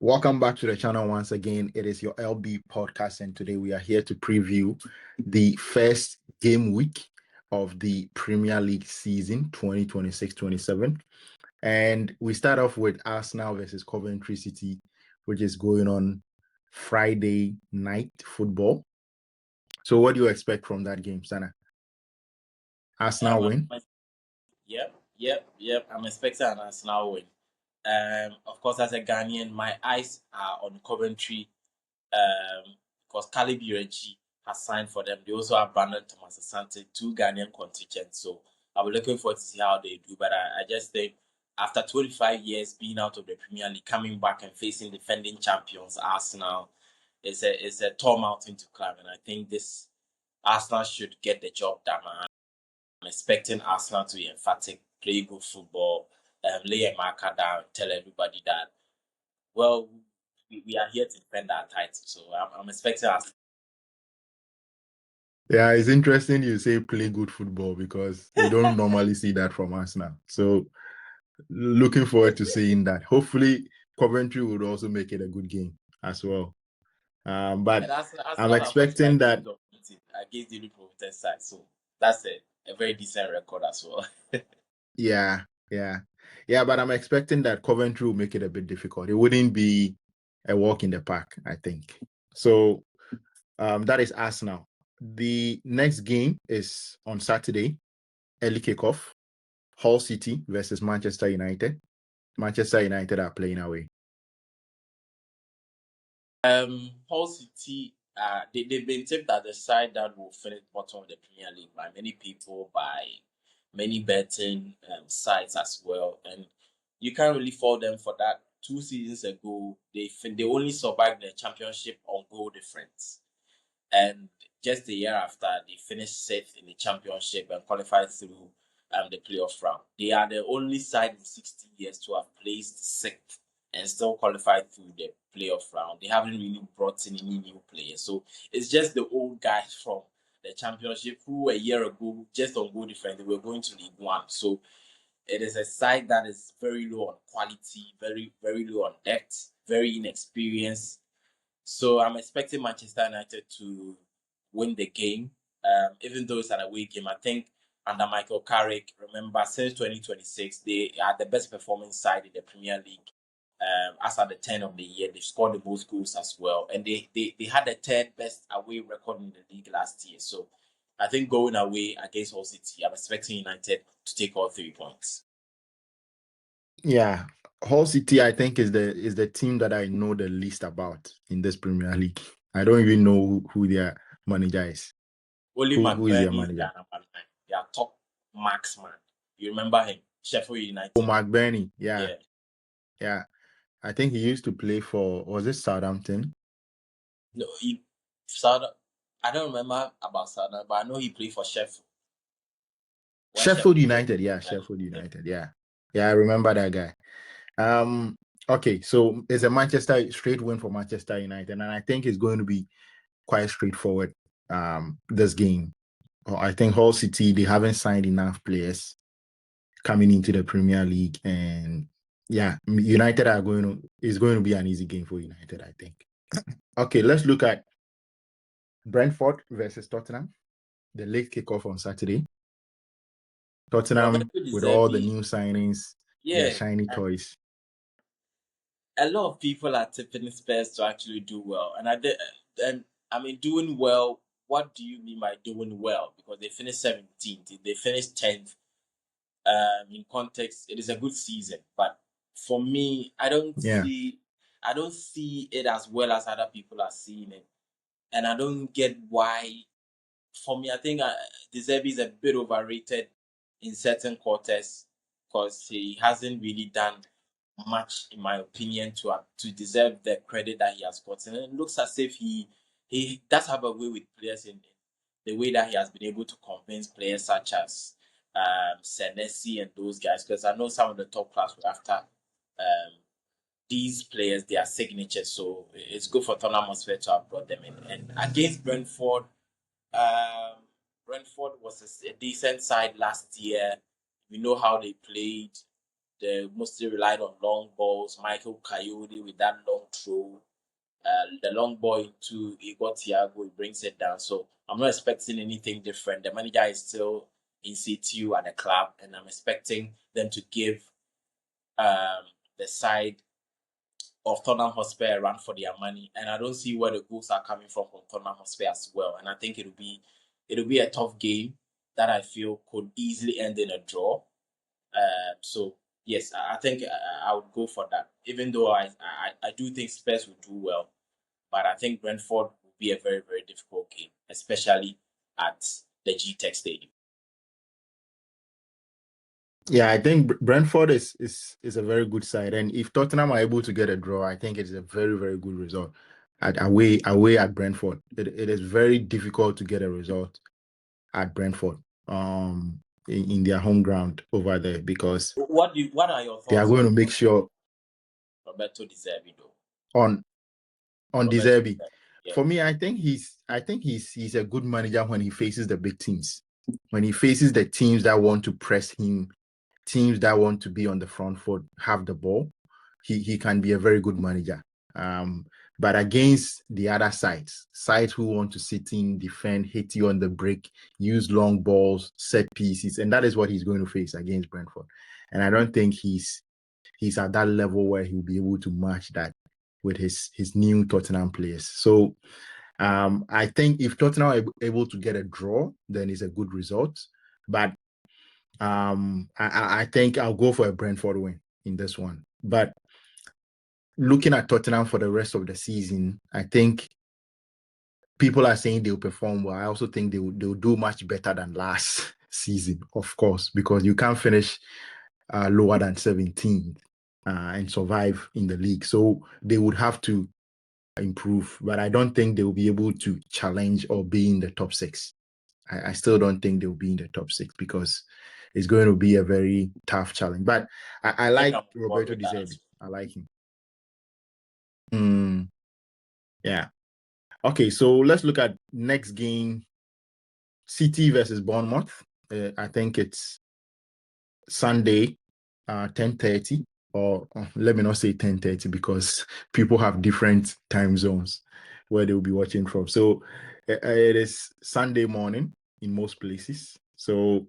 Welcome back to the channel once again. It is your LB podcast, and today we are here to preview the first game week of the Premier League season 2026-27. And we start off with Arsenal versus Coventry City, which is going on Friday night football. So what do you expect from that game, Sana? Arsenal win? Yep. I'm expecting an Arsenal win. Of course, as a Ghanaian, my eyes are on Coventry because Caleb Ireji has signed for them. They also have Brandon Thomas Asante, two Ghanaian contingents. So I'll be looking forward to see how they do. But I just think after 25 years being out of the Premier League, coming back and facing defending champions Arsenal is a tall mountain to climb. And I think this Arsenal should get the job done. I'm expecting Arsenal to be emphatic, play good football, lay a marker down, tell everybody that, well, we are here to defend our title. So I'm expecting Arsenal. Yeah, it's interesting you say play good football because we don't normally see that from Arsenal. So looking forward to seeing that. Hopefully, Coventry would also make it a good game as well. But I'm expecting that against the promoted side, so that's a very decent record as well. yeah. But I'm expecting that Coventry will make it a bit difficult. It wouldn't be a walk in the park, I think. So that is Arsenal. The next game is on Saturday, early kickoff. Hull City versus Manchester United. Manchester United are playing away. Hull City, they've been tipped as the side that will finish bottom of the Premier League by many people, by many betting sites as well, and you can't really fault them for that. 2 seasons ago, they only survived the championship on goal difference, and just the year after, they finished 6th in the championship and qualified through the playoff round. They are the only side in 60 years to have placed 6th and still qualified through the playoff round. They haven't really brought in any new players. So it's just the old guys from the championship who a year ago, just on goal difference, they were going to League One. So it is a side that is very low on quality, very, very low on depth, very inexperienced. So I'm expecting Manchester United to win the game, even though it's an away game. I think under Michael Carrick, remember, since 2026, they are the best performing side in the Premier League. As at the 10 of the year, they scored the most goals as well. And they had the third best away record in the league last year. So I think going away against Hull City, I'm expecting United to take all 3 points. Yeah, Hull City, I think, is the team that I know the least about in this Premier League. I don't even know who their manager is. Only who is their manager? Their top marksman. You remember him? Sheffield United. Oh, McBurney. Yeah. I think he used to play for, was it Southampton? No, I don't remember about Southampton, but I know he played for Sheffield. Sheffield United, yeah, Sheffield United, yeah. I remember that guy. Okay, so it's a straight win for Manchester United, and I think it's going to be quite straightforward. This game, I think Hull City, they haven't signed enough players coming into the Premier League, and yeah, United is going to be an easy game for United, I think. Okay, let's look at Brentford versus Tottenham, the late kickoff on Saturday. Tottenham with all the new signings, their shiny toys. A lot of people are tipping Spurs to actually do well, and I mean doing well. What do you mean by doing well? Because they finished 17th, they finished 10th. In context, it is a good season, but for me, I don't see it as well as other people are seeing it, and I don't get why. For me, I think De Zerbi is a bit overrated in certain quarters because he hasn't really done much, in my opinion, to deserve the credit that he has gotten. And it looks as if he does have a way with players in the way that he has been able to convince players such as Senesi and those guys. Because I know some of the top class were after these players, their signatures. So it's good for Tottenham Hotspur to have brought them in. And against Brentford, Brentford was a decent side last year. We know how they played. They mostly relied on long balls. Michael Coyote with that long control. The long ball to Igor Thiago, he brings it down. So I'm not expecting anything different. The manager is still in situ at the club, and I'm expecting them to give the side of Tottenham Hotspur a run for their money. And I don't see where the goals are coming from Tottenham Hotspur as well. And I think it'll be a tough game that I feel could easily end in a draw. So yes, I think I would go for that. Even though I do think Spurs will do well, but I think Brentford will be a very, very difficult game, especially at the G-Tech Stadium. Yeah, I think Brentford is a very good side, and if Tottenham are able to get a draw, I think it is a very, very good result. Away at Brentford, it is very difficult to get a result at Brentford, in their home ground over there, because What are your thoughts? They are going to make sure Roberto De Zerbi on De Zerbi. Yeah. For me, I think he's a good manager when he faces the big teams. When he faces the teams that want to press him, teams that want to be on the front foot, have the ball, he can be a very good manager. But against the other sides who want to sit in, defend, hit you on the break, use long balls, set pieces, and that is what he's going to face against Brentford. And I don't think he's at that level where he'll be able to match that with his new Tottenham players. So I think if Tottenham are able to get a draw, then it's a good result. But I think I'll go for a Brentford win in this one. But looking at Tottenham for the rest of the season, I think people are saying they'll perform well. I also think they'll do much better than last season, of course, because you can't finish lower than 17th and survive in the league. So they would have to improve, but I don't think they will be able to challenge or be in the top 6. I still don't think they'll be in the top 6 because it's going to be a very tough challenge. But I like Roberto De Zerbi. I like him. Yeah. Okay, so let's look at next game. City versus Bournemouth. I think it's Sunday, 10:30, or let me not say 10:30 because people have different time zones where they'll be watching from. So it is Sunday morning in most places. So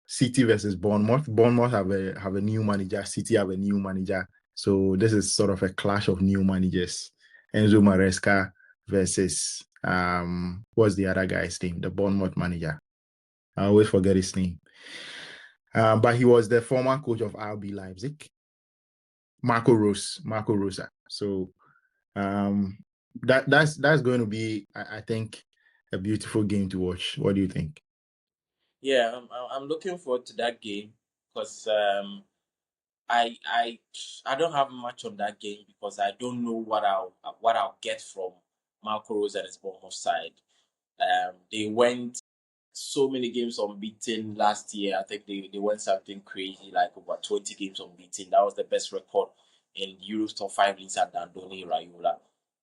City versus Bournemouth. Bournemouth have a new manager. City have a new manager. So this is sort of a clash of new managers. Enzo Maresca versus what's the other guy's name? The Bournemouth manager. I always forget his name. But he was the former coach of RB Leipzig, Marco Rosa. So that's going to be, I think, a beautiful game to watch. What do you think? Yeah, I'm looking forward to that game because I don't have much on that game because I don't know what I'll get from Marco Rose and his Bournemouth side. They went so many games unbeaten last year. I think they went something crazy, like over 20 games unbeaten. That was the best record in Europe's top 5 leagues at Andoni Raiola.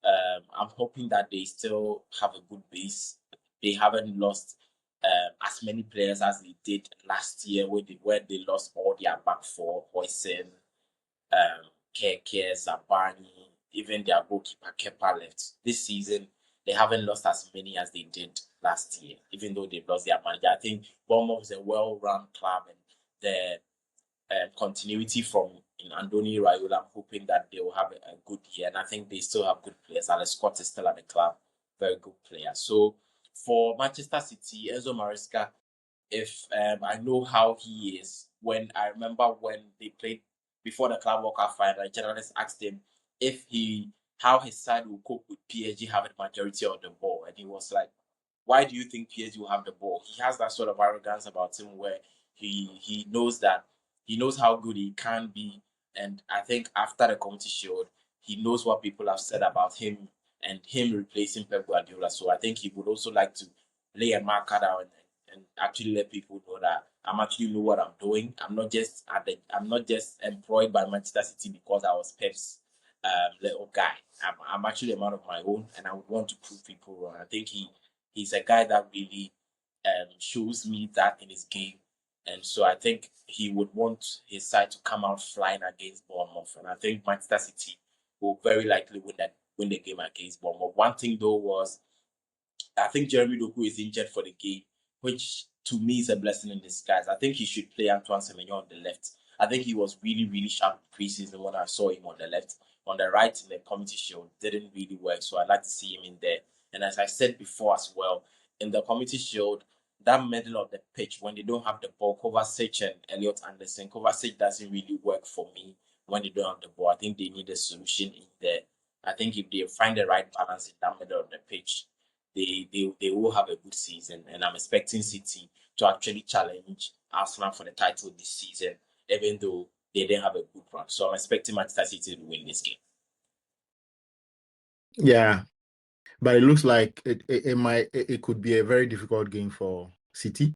I'm hoping that they still have a good base. They haven't lost as many players as they did last year, where they lost all their back four: Hoysen, Keke, Zabani, even their goalkeeper Kepa left. This season, they haven't lost as many as they did last year, even though they've lost their manager. I think Bournemouth is a well-run club, and the continuity from in Andoni Raiola, I'm hoping that they will have a good year. And I think they still have good players. Alex Scott is still at the club, very good player. So for Manchester City, Enzo Maresca, if I know how he is, when I remember when they played before the Club World Cup final, journalists asked him how his side will cope with PSG having majority of the ball, and he was like, "Why do you think PSG will have the ball?" He has that sort of arrogance about him where he knows that he knows how good he can be, and I think after the Community Shield, he knows what people have said about him and him replacing Pep Guardiola. So I think he would also like to lay a marker down and actually let people know that I'm actually know what I'm doing. I'm not just employed by Manchester City because I was Pep's little guy. I'm actually a man of my own, and I would want to prove people wrong. I think he's a guy that really shows me that in his game, and so I think he would want his side to come out flying against Bournemouth. And I think Manchester City will very likely win the game against Bournemouth. One thing though was I think Jeremy Doku is injured for the game, which to me is a blessing in disguise. I think he should play Antoine Semenyo on the left. I think he was really, really sharp preseason when I saw him on the left. On the right in the Community Shield didn't really work, so I'd like to see him in there. And as I said before as well, in the Community Shield, that middle of the pitch, when they don't have the ball, Kovacic and Elliot Anderson, Kovacic doesn't really work for me when they don't have the ball. I think they need a solution in there. I think if they find the right balance in that middle of the pitch, they will have a good season, and I'm expecting City to actually challenge Arsenal for the title this season, even though they didn't have a good run. So I'm expecting Manchester City to win this game. Yeah, but it looks like it could be a very difficult game for City.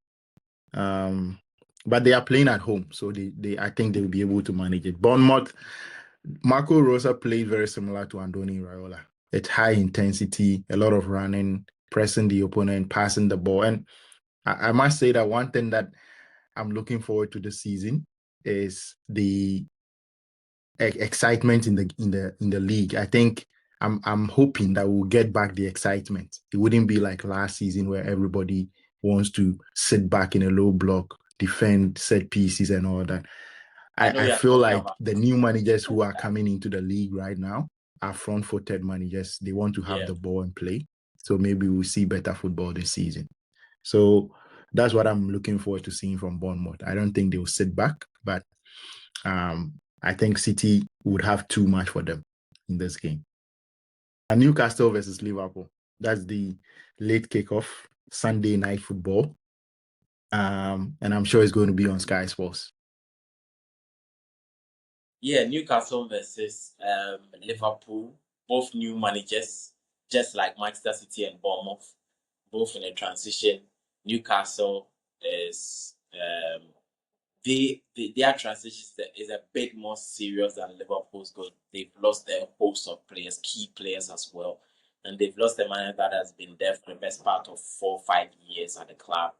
But they are playing at home, so I think they will be able to manage it. Bournemouth, Marco Rosa played very similar to Andoni Raiola. It's high intensity, a lot of running, pressing the opponent, passing the ball. And I must say that one thing that I'm looking forward to this season is the excitement in the league. I think I'm hoping that we'll get back the excitement. It wouldn't be like last season where everybody wants to sit back in a low block, defend set pieces and all that. I feel like the new managers who are coming into the league right now are front-footed managers. They want to have the ball and play. So maybe we'll see better football this season. So that's what I'm looking forward to seeing from Bournemouth. I don't think they'll sit back, but I think City would have too much for them in this game. And Newcastle versus Liverpool. That's the late kickoff, Sunday night football. And I'm sure it's going to be on Sky Sports. Yeah, Newcastle versus Liverpool, both new managers, just like Manchester City and Bournemouth, both in a transition. Newcastle is their transition is a bit more serious than Liverpool's because they've lost their host of players, key players as well, and they've lost a manager that has been there for the best part of 4 or 5 years at the club.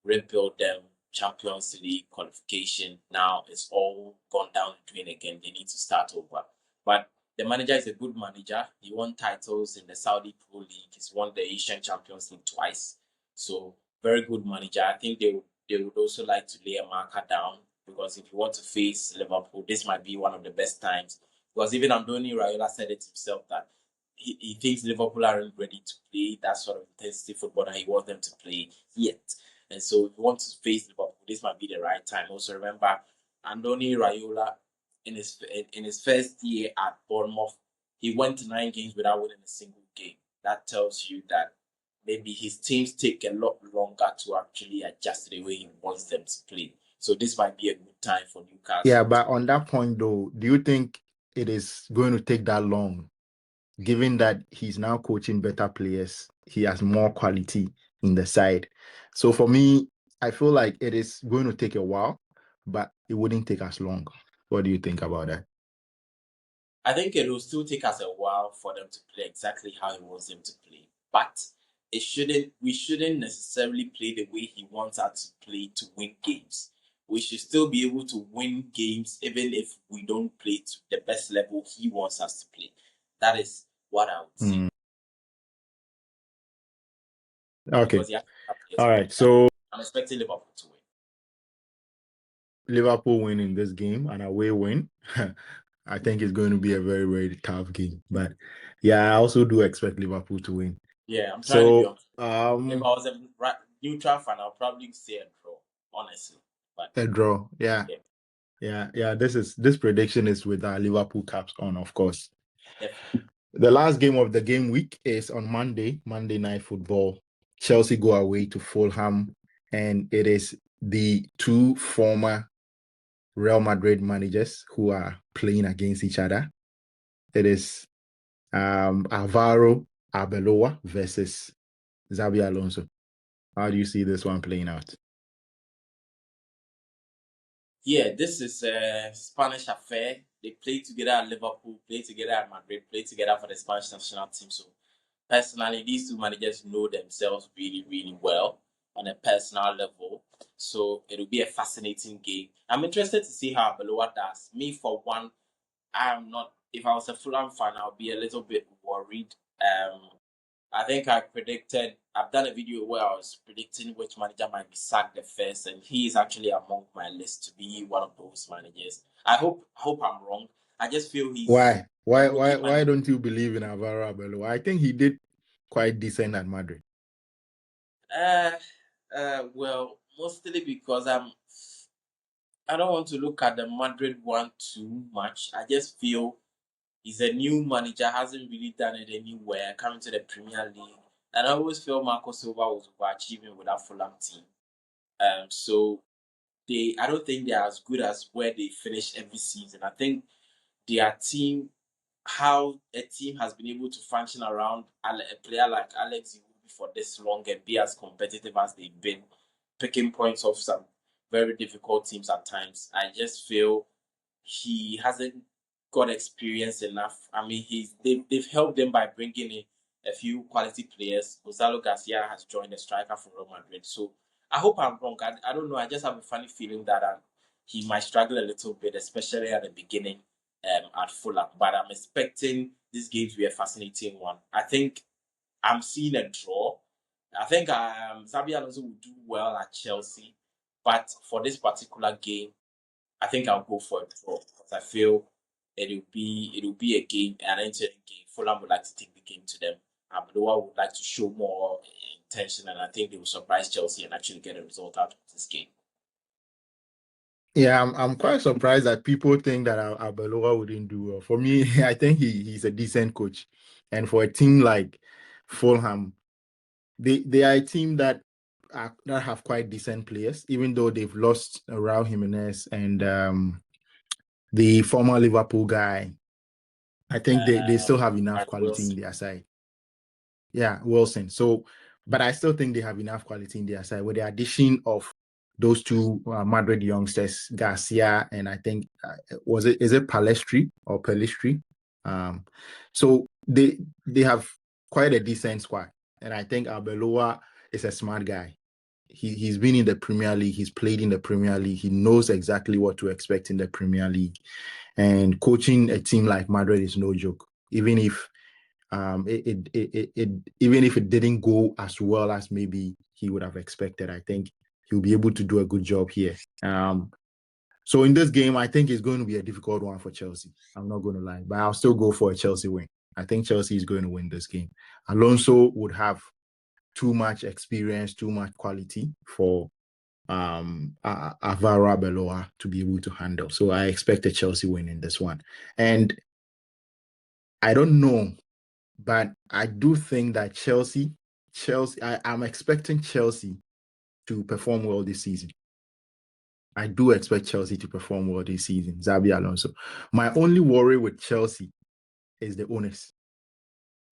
Rebuild them, Champions League qualification. Now it's all gone down the drain again. They need to start over. But the manager is a good manager. He won titles in the Saudi Pro League. He's won the Asian Champions League twice. So very good manager. I think they would also like to lay a marker down because if you want to face Liverpool, this might be one of the best times. Because even Andoni Raiola said it himself that he thinks Liverpool aren't ready to play that sort of intensity football that he wants them to play yet. And so if you want to face Liverpool, this might be the right time. Also remember, Andoni Raiola, in his first year at Bournemouth, he went 9 games without winning a single game. That tells you that maybe his teams take a lot longer to actually adjust to the way he wants them to play. So this might be a good time for Newcastle. Yeah, but on that point though, do you think it is going to take that long? Given that he's now coaching better players, he has more quality in the side. So for me, I feel like it is going to take a while, but it wouldn't take as long. What do you think about that? I think it will still take us a while for them to play exactly how he wants them to play. But we shouldn't necessarily play the way he wants us to play to win games. We should still be able to win games even if we don't play to the best level he wants us to play. That is what I would say. Okay. All right. So I'm expecting Liverpool to win. Liverpool win in this game, an away win. I think it's going to be a very, very tough game. But yeah, I also do expect Liverpool to win. Yeah, I'm trying to be honest. If I was a neutral fan, I'll probably say a draw, honestly. But a draw, yeah. This prediction is with our Liverpool caps on, of course. Definitely. The last game of the game week is on Monday Night Football. Chelsea go away to Fulham, and it is the 2 former Real Madrid managers who are playing against each other. It is Alvaro Arbeloa versus Xabi Alonso. How do you see this one playing out? Yeah, this is a Spanish affair. They play together at Liverpool, play together at Madrid, play together for the Spanish national team. So personally, these 2 managers know themselves really, really well on a personal level. So it'll be a fascinating game. I'm interested to see how Arbeloa does. Me, for one, I am not if I was a Fulham fan, I'll be a little bit worried. I think I've done a video where I was predicting which manager might be sacked the first, and he is actually among my list to be one of those managers. I hope I'm wrong. I just feel he's Why? a Why? rookie Why? Why manager. don't you believe in Alvaro Arbeloa? I think he did quite decent at Madrid. Uh, well, mostly because I don't want to look at the Madrid one too much. I just feel he's a new manager, hasn't really done it anywhere, coming to the Premier League. And I always feel Marco Silva was overachieving with that Fulham team. So I don't think they're as good as where they finish every season. I think their team, how a team has been able to function around a player like Alex Iwobi for this long and be as competitive as they've been, picking points off some very difficult teams at times. I just feel he hasn't got experience enough. I mean, they've helped them by bringing in a few quality players. Gonzalo Garcia has joined the striker for Real Madrid. So I hope I'm wrong. I don't know. I just have a funny feeling that he might struggle a little bit, especially at the beginning at Fulham. But I'm expecting this game to be a fascinating one. I think I'm seeing a draw. I think Xabi Alonso will do well at Chelsea, but for this particular game, I think I'll go for a draw because I feel it'll be a game, an entering game. Fulham would like to take the game to them. Abdullah would like to show more intention, and I think they will surprise Chelsea and actually get a result out of this game. Yeah, I'm quite surprised that people think that Arbeloa wouldn't do well. For me, I think he's a decent coach, and for a team like Fulham, they are a team that have quite decent players, even though they've lost Raul Jimenez and the former Liverpool guy. I think they still have enough And quality in Wilson. their side. Yeah, Wilson. So, but I still think they have enough quality in their side with the addition of those two Madrid youngsters, Garcia, and I think is it Palestri or Pelistri? So they have quite a decent squad, and I think Arbeloa is a smart guy. He's been in the Premier League. He's played in the Premier League. He knows exactly what to expect in the Premier League, and coaching a team like Madrid is no joke. Even if even if it didn't go as well as maybe he would have expected, I think he'll be able to do a good job here. So in this game, I think it's going to be a difficult one for Chelsea. I'm not going to lie, but I'll still go for a Chelsea win. I think Chelsea is going to win this game. Alonso would have too much experience, too much quality for Alvaro Arbeloa to be able to handle. So I expect a Chelsea win in this one. And I don't know, but I do think that Chelsea, I'm expecting Chelsea to perform well this season. I do expect Chelsea to perform well this season, Xabi Alonso. My only worry with Chelsea is the owners.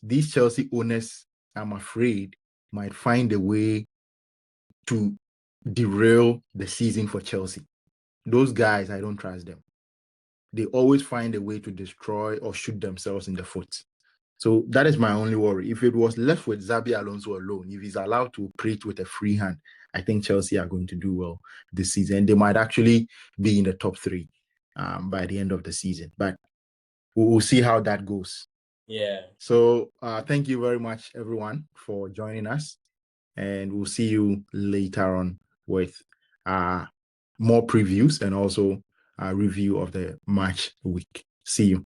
These Chelsea owners, I'm afraid, might find a way to derail the season for Chelsea. Those guys, I don't trust them. They always find a way to destroy or shoot themselves in the foot. So that is my only worry. If it was left with Xabi Alonso alone, if he's allowed to operate with a free hand, I think Chelsea are going to do well this season. They might actually be in the top three by the end of the season. But we'll see how that goes. Yeah. So thank you very much, everyone, for joining us. And we'll see you later on with more previews and also a review of the match week. See you.